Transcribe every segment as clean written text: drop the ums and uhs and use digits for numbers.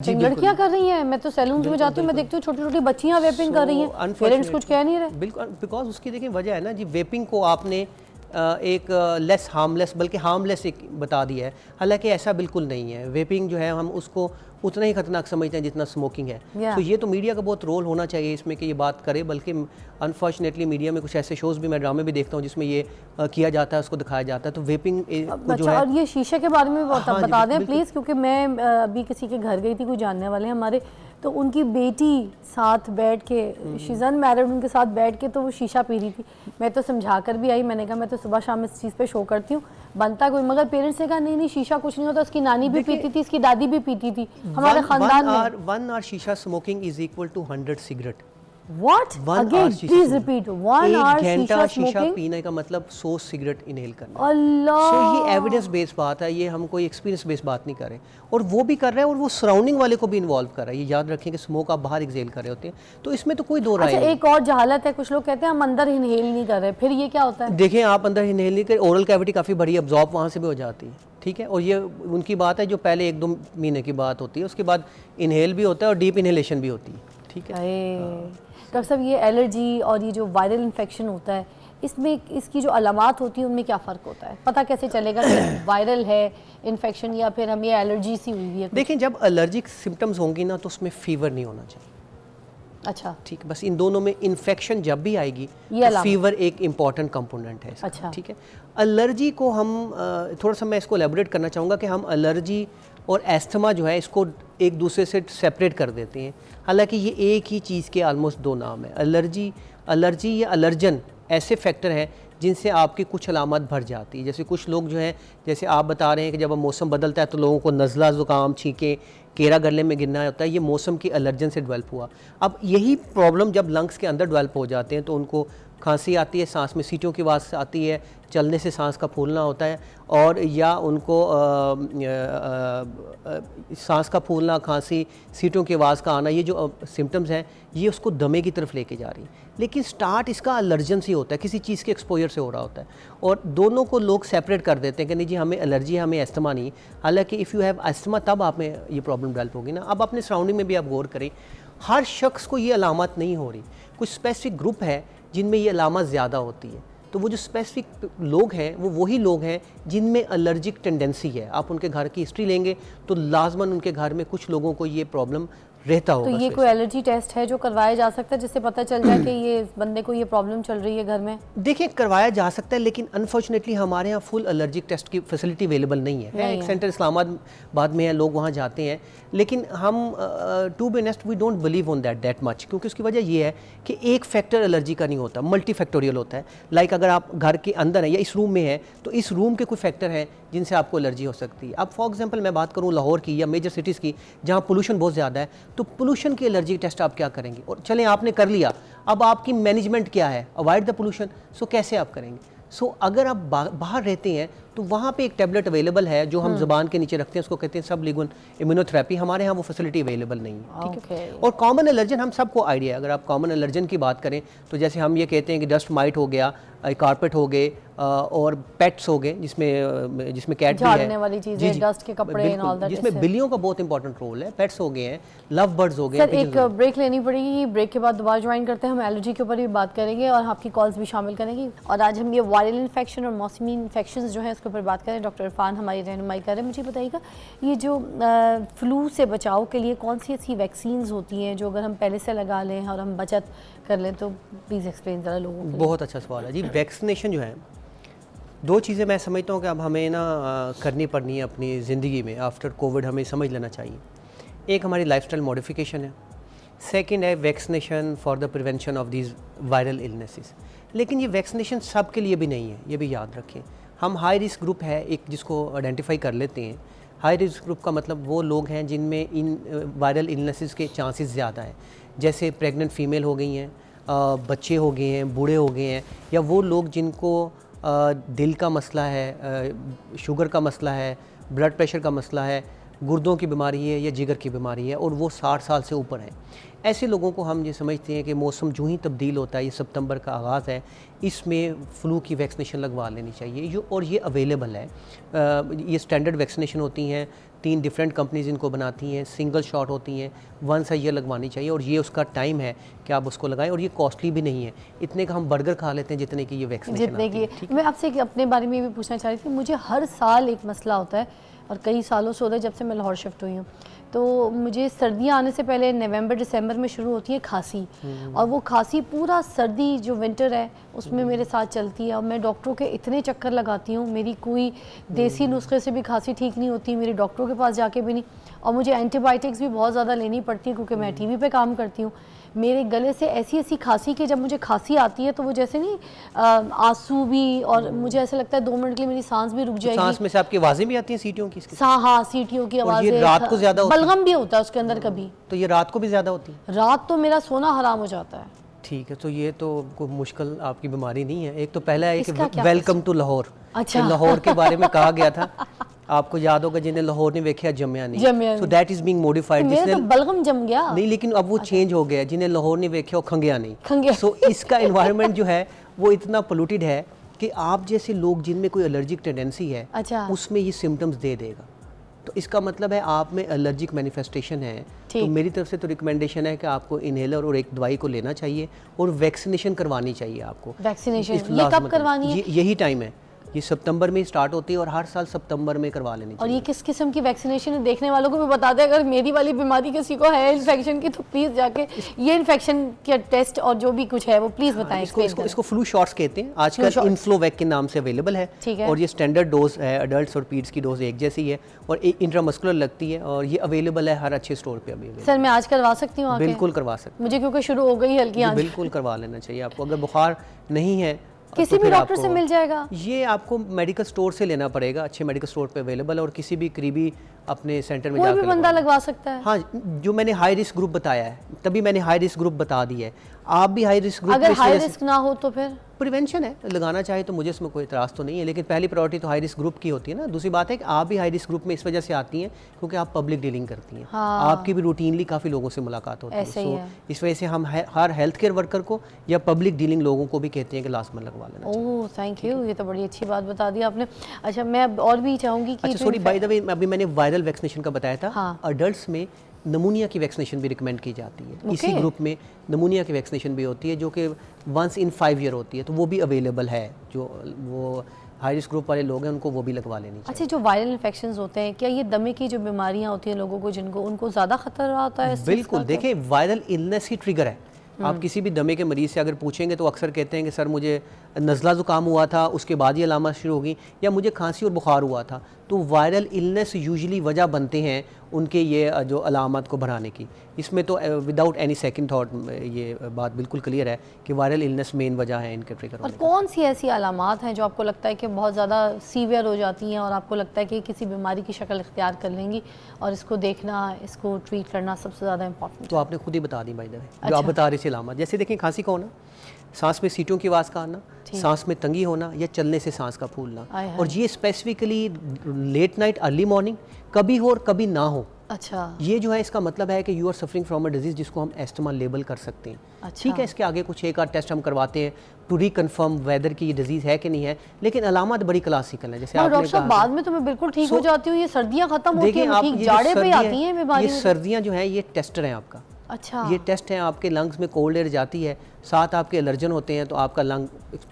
जी लड़कियां कर रही हैं। मैं तो सैलून्स में जाती हूँ, मैं देखती हूँ छोटी छोटी बच्चियां वेपिंग कर रही हैं, पेरेंट्स कुछ कह नहीं रहे। बिल्कुल, बिकॉज उसकी देखिए वजह है ना जी, वेपिंग को आपने एक लेस हार्मलेस बल्कि हार्मलेस एक बता दिया है, हालांकि ऐसा बिल्कुल नहीं है। वेपिंग जो है हम उसको उतना ही खतरनाक समझते हैं जितना स्मोकिंग है। तो ये तो मीडिया का बहुत रोल होना चाहिए इसमें कि ये बात करे, बल्कि अनफॉर्चुनेटली मीडिया में कुछ ऐसे शोज़ भी, मैं ड्रामे भी देखता हूँ जिसमें ये किया जाता है, उसको दिखाया जाता है। तो वेपिंग अच्छा, और ये शीशे के बारे में बता दें प्लीज़, क्योंकि मैं अभी किसी के घर गई थी, कोई जानने वाले हैं हमारे, तो उनकी बेटी साथ बैठ के, शी इज़ अनमैरिड, उनके साथ बैठ के तो वो शीशा पी रही थी। मैं तो समझा कर भी आई, मैंने कहा मैं तो सुबह शाम इस चीज़ पे शो करती हूँ, बनता कोई, मगर पेरेंट्स ने कहा नहीं नहीं शीशा कुछ नहीं होता, उसकी नानी भी पीती थी, इसकी दादी भी पीती थी हमारे खानदान में। 1 hour शीशा smoking is equal to 100 cigarette. What? Again, please repeat. 1 hour शीशा smoking? पीने का मतलब 100 सिगरेट इनहेल करना। अल्लाह। सो ये एविडेंस बेस्ड बात है, ये हम कोई एक्सपीरियंस बेस्ड बात नहीं कर रहे। और वो भी कर रहा है और वो सराउंडिंग वाले को भी इन्वॉल्व कर रहा है। ये याद रखें कि स्मोक आप बाहर एक्सेल कर रहे होते हैं, तो इसमें तो कोई दो राय नहीं। एक और जहालत है, कुछ लोग कहते हैं हम अंदर इनहेल नहीं कर रहे, फिर ये क्या होता है? देखें, आप अंदर इनहेल नहीं कर, ओरल कैविटी काफ़ी बड़ी, अब्जॉर्ब वहाँ से भी हो जाती है, ठीक है। और ये उनकी बात है जो पहले 1-2 महीने की बात होती है, उसके बाद इनहेल भी होता है और डीप इनहेलेशन भी होती है, ठीक है। डॉक्टर साहब, ये एलर्जी और ये जो वायरल इन्फेक्शन होता है, इसमें इसकी जो अलामात होती है उनमें क्या फ़र्क होता है? पता कैसे चलेगा कि वायरल है इन्फेक्शन या फिर हमें एलर्जी सी हुई है? देखें, जब एलर्जिक सिम्टम्स होंगी ना तो उसमें फीवर नहीं होना चाहिए। अच्छा, ठीक, बस इन दोनों में इन्फेक्शन जब भी आएगी तो फीवर एक इम्पॉर्टेंट कंपोनेंट है इसका। अच्छा, ठीक है। एलर्जी को हम थोड़ा सा मैं इसको एलेबोरेट करना चाहूँगा कि हम एलर्जी और एस्थमा जो है इसको एक दूसरे से सेपरेट कर देते हैं, हालांकि ये एक ही चीज़ के ऑलमोस्ट 2 नाम है। एलर्जी या एलर्जन ऐसे फैक्टर हैं जिनसे आपकी कुछ अलामत भर जाती है। जैसे कुछ लोग जो हैं, जैसे आप बता रहे हैं कि जब मौसम बदलता है तो लोगों को नज़ला, ज़ुकाम, छींकें, केरा गले में गिरना होता है, ये मौसम की एलर्जन से डेवलप हुआ। अब यही प्रॉब्लम जब लंग्स के अंदर डेवलप हो जाते हैं तो उनको खांसी आती है, सांस में सीटों की आवाज़ आती है, चलने से सांस का फूलना होता है, और या उनको सांस का फूलना, खांसी, सीटों की आवाज़ का आना, ये जो सिम्टम्स हैं ये उसको दमे की तरफ लेके जा रही है। लेकिन स्टार्ट इसका एलर्जन से होता है, किसी चीज़ के एक्सपोजर से हो रहा होता है, और दोनों को लोग सेपरेट कर देते हैं कि नहीं जी हमें एलर्जी है, हमें एस्थमा नहीं। हालांकि इफ़ यू हैव एस्थमा तब आप में ये प्रॉब्लम डेवलप होगी ना। अब अपने सराउंडिंग में भी आप गौर करें, हर शख्स को ये अलामत नहीं हो रही, कुछ स्पेसिफिक ग्रुप है जिनमें ये अलामत ज़्यादा होती है। तो वो जो स्पेसिफिक लोग हैं वो वही लोग हैं जिनमें एलर्जिक टेंडेंसी है। आप उनके घर की हिस्ट्री लेंगे तो लाजमन उनके घर में कुछ लोगों को ये प्रॉब्लम रहता होगा। तो ये कोई एलर्जी टेस्ट है जो करवाया जा सकता है जिससे पता चल जाए कि ये बंदे को ये प्रॉब्लम चल रही है घर में? देखिए, करवाया जा सकता है, लेकिन अनफॉर्चुनेटली हमारे यहाँ फुल एलर्जिक टेस्ट की फैसिलिटी अवेलेबल नहीं है। एक सेंटर इस्लामाबाद में है, लोग वहाँ जाते हैं, लेकिन हम to be honest we don't believe on that much, क्योंकि उसकी वजह ये है कि एक फैक्टर एलर्जी का नहीं होता, मल्टी फैक्टोरियल होता है। लाइक अगर आप घर के अंदर हैं या इस रूम में हैं तो इस रूम के कोई फैक्टर हैं जिनसे आपको एलर्जी हो सकती है। अब फॉर एग्जांपल मैं बात करूँ लाहौर की या मेजर सिटीज़ की जहाँ पोल्यूशन बहुत ज़्यादा है, तो पोल्यूशन की एलर्जी टेस्ट आप क्या करेंगे? और चलें आपने कर लिया, अब आपकी मैनेजमेंट क्या है? Avoid the pollution. सो कैसे आप करेंगे? सो अगर आप बाहर रहते हैं तो वहाँ पे एक टैबलेट अवेलेबल है जो हम ज़ुबान के नीचे रखते हैं, उसको कहते हैं सबलिंगुअल इम्यूनोथेरेपी। हमारे यहाँ वो फैसिलिटी अवेलेबल नहीं है, ठीक है। और कॉमन एलर्जन हम सबको आइडिया है। अगर आप कॉमन एलर्जन की बात करें तो जैसे हम ये कहते हैं कि डस्ट माइट हो गया, कारपेट हो गए, और पेट्स हो गए जिसमें कैट भी है, वाली चीजें, डस्ट के कपड़े एंड ऑल दैट, जिसमें बिल्लियों का बहुत इंपॉर्टेंट रोल है। पेट्स हो गए हैं, लव बर्ड्स हो गए। सर एक ब्रेक लेनी पड़ेगी, ब्रेक के बाद दोबारा ज्वाइन करते हैं। हम एलर्जी के ऊपर भी बात करेंगे और आपकी कॉल्स भी शामिल करेंगे, और आज हम ये वायरल इन्फेक्शन और मौसमी इन्फेक्शन जो है उसके ऊपर बात करें। डॉक्टर इरफान हमारी रहनुमाई कर रहे हैं। मुझे बताइएगा, ये जो फ्लू से बचाव के लिए कौन सी ऐसी वैक्सीन्स होती हैं जो अगर हम पहले से लगा लें और हम बचत कर लें, तो प्लीज़ एक्सप्लेन ज़रा लोगों को। बहुत अच्छा सवाल है जी। वैक्सीनेशन जो है, 2 चीज़ें मैं समझता हूँ कि अब हमें ना करनी पड़नी है अपनी ज़िंदगी में। आफ्टर कोविड हमें समझ लेना चाहिए। एक हमारी लाइफस्टाइल मॉडिफिकेशन है, सेकंड है vaccination for the prevention of these viral illnesses. लेकिन ये वैक्सीनेशन सब के लिए भी नहीं है, ये भी याद रखें। हम हाई रिस्क ग्रुप है एक जिसको आइडेंटिफाई कर लेते हैं। हाई रिस्क ग्रुप का मतलब वो लोग हैं जिनमें इन वायरल इलनेसेस के चांसेस ज़्यादा हैं, जैसे प्रेग्नेंट फीमेल हो गई हैं, बच्चे हो गए हैं, बूढ़े हो गए हैं, या वो लोग जिनको दिल का मसला है, शुगर का मसला है, ब्लड प्रेशर का मसला है, गुर्दों की बीमारी है या जिगर की बीमारी है, और वो 60 साल से ऊपर हैं। ऐसे लोगों को हम ये समझते हैं कि मौसम जो ही तब्दील होता है, ये सितंबर का आगाज़ है, इसमें फ़्लू की वैक्सीनेशन लगवा लेनी चाहिए। और ये अवेलेबल है, ये स्टैंडर्ड वैक्सीनेशन होती हैं, 3 डिफरेंट कंपनीज इनको बनाती हैं, सिंगल शॉट होती हैं, वंस अ ईयर लगवानी चाहिए और ये उसका टाइम है कि आप उसको लगाएं और ये कॉस्टली भी नहीं है, इतने का हम बर्गर खा लेते हैं जितने की ये वैक्सीनेशन जितने की। मैं आपसे अपने बारे में भी पूछना चाह रही थी, मुझे हर साल एक मसला होता है और कई सालों से होता है जब से मैं लाहौर शिफ्ट हुई हूँ। तो मुझे सर्दियाँ आने से पहले नवंबर दिसंबर में शुरू होती है खांसी, और वो खांसी पूरा सर्दी जो विंटर है उसमें मेरे साथ चलती है और मैं डॉक्टरों के इतने चक्कर लगाती हूँ, मेरी कोई देसी नुस्खे से भी खांसी ठीक नहीं होती, मेरे डॉक्टरों के पास जाके भी नहीं, और मुझे एंटीबायोटिक्स भी बहुत ज़्यादा लेनी पड़ती है क्योंकि मैं टीवी पे काम करती हूँ। मेरे गले से ऐसी ऐसी खांसी कि जब मुझे खांसी आती है तो वो जैसे नहीं आंसू भी, और मुझे ऐसा लगता है 2 मिनट के लिए मेरी सांस भी रुक जाएगी। सांस में से आपकी आवाज़ें भी आती हैं सीटियों की? हाँ, सीटियों की और ये आवाज़ें। रात को ज़्यादा होती है? बलगम भी होता है उसके अंदर कभी। तो ये रात को भी ज़्यादा होती है? रात तो मेरा सोना हराम हो जाता है। ठीक है, तो ये तो कोई मुश्किल आपकी बीमारी नहीं है। एक तो पहला है कि इसका क्या वेलकम टू लाहौर। अच्छा। तो लाहौर के बारे में कहा गया था, आपको याद होगा, जिन्हें लाहौर नहीं देखा जमया नहीं, so that is being modified. मेरा तो बलगम जम गया। नहीं, लेकिन अब वो चेंज हो गया, जिन्हें लाहौर नहीं देखा वो खंगया नहीं। खंगया। सो इसका एनवायरनमेंट जो है वो इतना पोल्यूटेड है कि आप जैसे लोग जिनमें कोई एलर्जिक टेंडेंसी है, अच्छा, उसमें ये सिम्टम्स दे देगा। तो इसका मतलब है आप में एलर्जिक मैनिफेस्टेशन है, तो मेरी तरफ से तो रिकमेंडेशन है कि आपको इनहेलर और एक दवाई को लेना चाहिए और वैक्सीनेशन करवानी चाहिए आपको। वैक्सीनेशन ये कब करवानी है? यही टाइम है, ये सितंबर में स्टार्ट होती है और हर साल सितंबर में करवा लेनी चाहिए। और ये किस किस्म की वैक्सीनेशन है? देखने वालों को भी बता दें, अगर मेरी वाली बीमारी किसी को है इन्फेक्शन की तो प्लीज़ जाके ये इन्फेक्शन के टेस्ट और जो भी कुछ है वो प्लीज़ बताएं। इसको फ्लू शॉट्स कहते हैं, आजकल इन्फ्लोवैक के नाम से अवेलेबल है। और ये स्टैंडर्ड डोज है, अडल्ट्स और पीड्स की डोज एक जैसी है और इंट्रामस्कुलर लगती है और ये अवेलेबल है हर अच्छे स्टोर पे अभी। सर मैं आज करवा सकती हूँ? बिल्कुल करवा सकते, मुझे क्योंकि शुरू हो गई हल्की आंच। बिल्कुल करवा लेना चाहिए आपको। अगर बुखार नहीं है किसी भी डॉक्टर से मिल जाएगा? ये आपको मेडिकल स्टोर से लेना पड़ेगा, अच्छे मेडिकल स्टोर पे अवेलेबल है और किसी भी करीबी अपने सेंटर में कोई जाकर भी बंदा लगवा सकता है? हाँ, जो मैंने हाई रिस्क ग्रुप बताया है तभी मैंने हाई रिस्क ग्रुप बता दिया है। आप भी हाई रिस्क ग्रुप, अगर हाई रिस्क ना हो तो फिर प्रिवेंशन है, लगाना चाहे तो मुझे इसमें कोई इतराज़ तो नहीं है, लेकिन पहली प्रायोरिटी तो हाई रिस्क ग्रुप की होती है ना। दूसरी बात है कि आप भी हाई रिस्क ग्रुप में इस वजह से आती हैं क्योंकि आप पब्लिक डीलिंग करती हैं। हाँ। आपकी भी रूटीनली काफ़ी लोगों से मुलाकात होती है, इस वजह से हम हर हेल्थ केयर वर्कर को या पब्लिक डीलिंग लोगों को भी कहते हैं कि लास्ट में लगवा लेना। ओह थैंक यू, ये तो बड़ी अच्छी बात बता दी आपने। अच्छा मैं और भी चाहूँगी कि अच्छा सॉरी बाय द वे, अभी मैंने वायरल वैक्सीनेशन का बताया था। हाँ। अडल्ट्स में नमूनिया की वैक्सीनेशन भी रिकमेंड की जाती है। इसी ग्रुप में नमूनिया की वैक्सीनेशन भी होती है जो कि वंस इन 5 ईयर होती है, तो वो भी अवेलेबल है। जो वो हाई रिस्क ग्रुप वाले लोग हैं उनको वो भी लगवा लेनी चाहिए। अच्छा जो वायरल इन्फेक्शंस होते हैं, क्या ये दमे की जो बीमारियां होती हैं लोगों को जिनको, उनको ज़्यादा खतरा होता है? बिल्कुल, देखें वायरल इलनेस ही ट्रिगर है। आप किसी भी दमे के मरीज़ से अगर पूछेंगे तो अक्सर कहते हैं कि सर मुझे नज़ला ज़ुकाम हुआ था, उसके बाद ये अलामत शुरू हो गई, या मुझे खांसी और बुखार हुआ था। तो वायरल इलनेस यूजुअली वजह बनते हैं उनके ये जो अलामत को बढ़ाने की। इसमें तो विदाउट एनी सेकंड थॉट ये बात बिल्कुल क्लियर है कि वायरल इलनेस मेन वजह है इनके ट्रिगर। और कौन सी ऐसी अलामात हैं जो आपको लगता है कि बहुत ज़्यादा सीवियर हो जाती हैं और आपको लगता है कि किसी बीमारी की शक्ल इख्तियार कर लेंगी और इसको देखना, इसको ट्रीट करना सबसे ज़्यादा इंपॉर्टेंट? तो आपने खुद ही बता दी बाय द वे, जो आप बता रहे थे अलामत। जैसे देखें खांसी का होना, सांस में सीटों की आवाज़ का आना, सांस में तंगी होना या चलने से सांस का फूलना, और ये specifically late night early morning कभी हो और कभी ना हो। अच्छा, ये जो है इसका मतलब है कि you are suffering from a disease जिसको हम एस्थमा लेबल कर सकते हैं। अच्छा। ठीक है, इसके आगे कुछ एक आध टेस्ट हम करवाते हैं टू रिकन्फर्म वेदर की ये डिजीज है कि नहीं है, लेकिन अलामत बड़ी क्लासिकल है। जैसे डॉक्टर साहब बाद में तो मैं बिल्कुल ठीक हो जाती हूँ, ये सर्दियाँ खत्म होती हैं, ठीक जाड़े पे आती हैं बीमारी। ये सर्दियाँ जो है ये टेस्टर हैं आपका। अच्छा, ये टेस्ट है, आपके लंग्स में कोल्ड एयर जाती है, साथ आपके एलर्जन होते हैं तो आपका लंग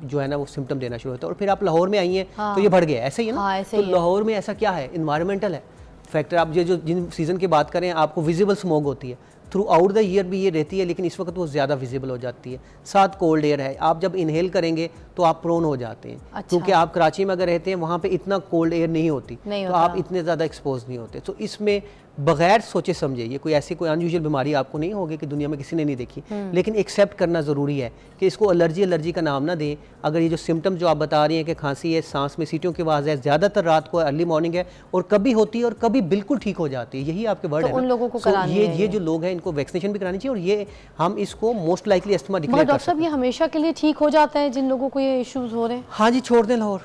जो है ना वो सिम्टम देना शुरू होता है। और फिर आप लाहौर में आई हैं तो ये बढ़ गया, ऐसा ही है ना। हाँ, ऐसे तो लाहौर में ऐसा क्या है, इन्वायरमेंटल है फैक्टर। आप जो जिन सीज़न की बात करें आपको विजिबल स्मोक होती है, थ्रू आउट द ईयर भी ये रहती है, लेकिन इस वक्त वो ज़्यादा विजिबल हो जाती है। साथ कोल्ड एयर है, आप जब इनहेल करेंगे तो आप प्रोन हो जाते हैं। अच्छा। क्योंकि आप कराची में अगर रहते हैं वहाँ पे इतना कोल्ड एयर नहीं होती, तो आप इतने ज़्यादा एक्सपोज नहीं होते। तो इसमें बगैर सोचे समझे, ये कोई ऐसी कोई अनयूजुअल बीमारी आपको नहीं होगी कि दुनिया में किसी ने नहीं देखी, लेकिन एक्सेप्ट करना ज़रूरी है कि इसको एलर्जी का नाम ना दें। अगर ये जो सिम्टम जो आप बता रही हैं कि खांसी है, सांस में सीटियों की आवाज़ है, ज़्यादातर रात को अर्ली मॉर्निंग है और कभी होती है और कभी बिल्कुल ठीक हो जाती है, यही आपके वर्ड है। उन लोगों को ये जो लोग हैं इनको वैक्सीनेशन भी करानी चाहिए और ये हम इसको मोस्ट लाइकली अस्थमा डिक्लेयर कर सकते हैं। डॉक्टर साहब ये हमेशा के लिए ठीक हो जाता है जिन लोगों को ये इश्यूज हो रहे हैं? हाँ जी, छोड़ दें लाहौर।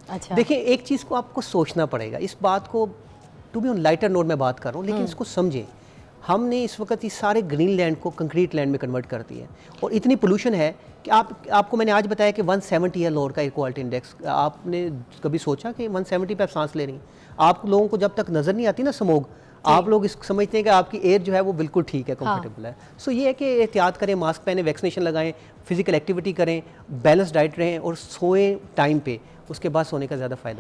अच्छा, देखिए एक चीज़ को आपको सोचना पड़ेगा, इस बात को to be on lighter note में बात कर रहा हूँ, लेकिन इसको समझें। हमने इस वक्त इस सारे ग्रीन लैंड को कंक्रीट लैंड में कन्वर्ट कर दिया है और इतनी पोल्यूशन है कि आपको मैंने आज बताया कि 170 है लोअर का एयर क्वालिटी इंडेक्स। आपने कभी सोचा कि 170 पे आप सांस ले रही हैं? आप लोगों को जब तक नज़र नहीं आती ना स्मोक, आप लोग इस समझते हैं कि आपकी एयर जो है वो बिल्कुल ठीक है, कंफर्टेबल है। सो ये है कि एहतियात करें, मास्क पहने, वैक्सीनेशन लगाएं, फिजिकल एक्टिविटी करें, बैलेंस डाइट रहें और सोएं टाइम पे, उसके बाद सोने का ज़्यादा फ़ायदा नहीं।